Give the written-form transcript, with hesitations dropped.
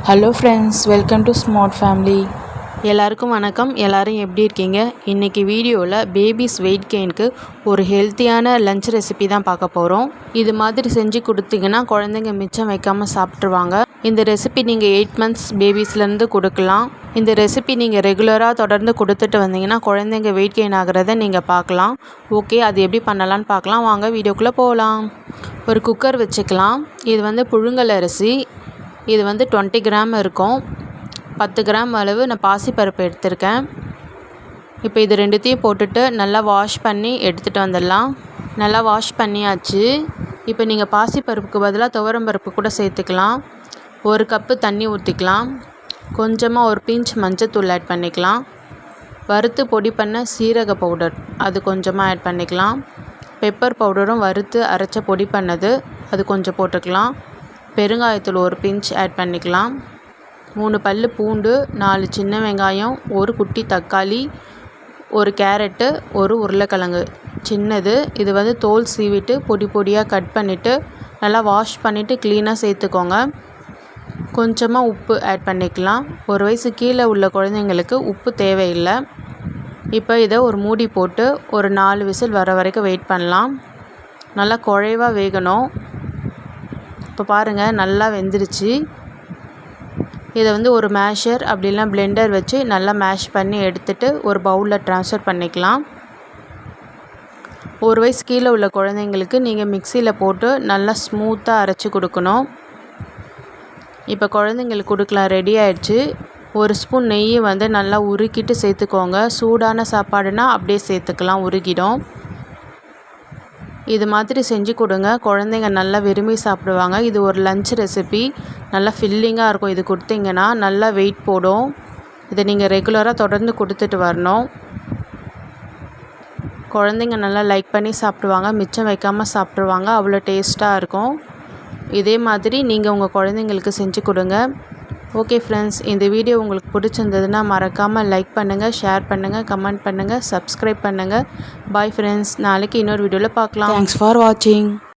Hello friends, welcome to smart family. எல்லாருக்கும் வணக்கம். எல்லோரும் எப்படி இருக்கீங்க? இன்றைக்கி வீடியோவில் பேபிஸ் வெயிட் கெயினுக்கு ஒரு ஹெல்த்தியான லஞ்ச் ரெசிபி தான் பார்க்க போகிறோம். இது மாதிரி செஞ்சு கொடுத்தீங்கன்னா குழந்தைங்க மிச்சம் வைக்காமல் சாப்பிட்ருவாங்க. இந்த ரெசிபி நீங்கள் 8 months பேபிஸ்லேருந்து கொடுக்கலாம். இந்த ரெசிபி நீங்கள் ரெகுலராக தொடர்ந்து கொடுத்துட்டு வந்தீங்கன்னா குழந்தைங்க வெயிட் கெயின் ஆகிறத நீங்கள் பார்க்கலாம். ஓகே, அது எப்படி பண்ணலான்னு பார்க்கலாம். வாங்க வீடியோக்குள்ளே போகலாம். ஒரு குக்கர் வச்சுக்கலாம். இது புழுங்கல் அரிசி. இது 20 கிராம் இருக்கும். 10 கிராம் அளவு நான் பாசிப்பருப்பு எடுத்திருக்கேன். இப்போ இது ரெண்டுத்தையும் போட்டுட்டு நல்லா வாஷ் பண்ணி எடுத்துகிட்டு வந்துடலாம். நல்லா வாஷ் பண்ணியாச்சு. இப்போ நீங்கள் பாசிப்பருப்புக்கு பதிலாக துவரம்பருப்பு கூட சேர்த்துக்கலாம். 1 கப்பு தண்ணி ஊற்றிக்கலாம். கொஞ்சமாக ஒரு பிஞ்ச் மஞ்சத்தூள் ஆட் பண்ணிக்கலாம். வறுத்து பொடி பண்ண சீரக பவுடர் அது கொஞ்சமாக ஆட் பண்ணிக்கலாம். பெப்பர் பவுடரும் வறுத்து அரைச்ச பொடி பண்ணது அது கொஞ்சம் போட்டுக்கலாம். பெருங்காயத்தூள் 1 பிஞ்ச் ஆட் பண்ணிக்கலாம். 3 பல் பூண்டு, 4 சின்ன வெங்காயம், 1 குட்டி தக்காளி, 1 கேரட்டு, 1 உருளைக்கிழங்கு சின்னது. இது தோல் சீவிட்டு பொடி பொடியாக கட் பண்ணிவிட்டு நல்லா வாஷ் பண்ணிவிட்டு க்ளீனாக சேர்த்துக்கோங்க. கொஞ்சமாக உப்பு ஆட் பண்ணிக்கலாம். 1 வயசு கீழே உள்ள குழந்தைங்களுக்கு உப்பு தேவையில்லை. இப்போ இதை ஒரு மூடி போட்டு ஒரு 4 விசில் வர வரைக்கும் வெயிட் பண்ணலாம். நல்லா குழைவாக வேகணும். இப்போ பாருங்கள், நல்லா வெந்துருச்சு. இதை ஒரு மேஷர் அப்படி இல்லைனா பிளெண்டர் வச்சு நல்லா மேஷ் பண்ணி எடுத்துகிட்டு ஒரு பவுலில் ட்ரான்ஸ்ஃபர் பண்ணிக்கலாம். 1 வயசு கீழே உள்ள குழந்தைங்களுக்கு நீங்கள் மிக்சியில் போட்டு நல்லா ஸ்மூத்தாக அரைச்சி கொடுக்கணும். இப்போ குழந்தைங்களுக்கு கொடுக்கலாம். ரெடி ஆகிடுச்சு. 1 ஸ்பூன் நெய் நல்லா உருக்கிட்டு சேர்த்துக்கோங்க. சூடான சாப்பாடுனா அப்படியே சேர்த்துக்கலாம், உருகிடும். இது மாதிரி செஞ்சு கொடுங்க. குழந்தைங்க நல்லா விரும்பி சாப்பிடுவாங்க. இது ஒரு லஞ்ச் ரெசிபி. நல்லா ஃபில்லிங்காக இருக்கும். இது கொடுத்தீங்கன்னா நல்லா வெயிட் போடும். இதை நீங்கள் ரெகுலராக தொடர்ந்து கொடுத்துட்டு வரணும். குழந்தைங்க நல்லா லைக் பண்ணி சாப்பிடுவாங்க. மிச்சம் வைக்காமல் சாப்பிட்ருவாங்க. அவ்வளோ டேஸ்ட்டாக இருக்கும். இதே மாதிரி நீங்கள் உங்கள் குழந்தைங்களுக்கு செஞ்சு கொடுங்க. ஓகே ஃப்ரெண்ட்ஸ், இந்த வீடியோ உங்களுக்கு பிடிச்சிருந்ததுன்னா மறக்காமல் லைக் பண்ணுங்கள், ஷேர் பண்ணுங்கள், கமெண்ட் பண்ணுங்கள், சப்ஸ்கிரைப் பண்ணுங்கள். பாய் ஃப்ரெண்ட்ஸ், நாளைக்கு இன்னொரு வீடியோவில் பார்க்கலாம். தேங்க்ஸ் ஃபார் வாட்சிங்.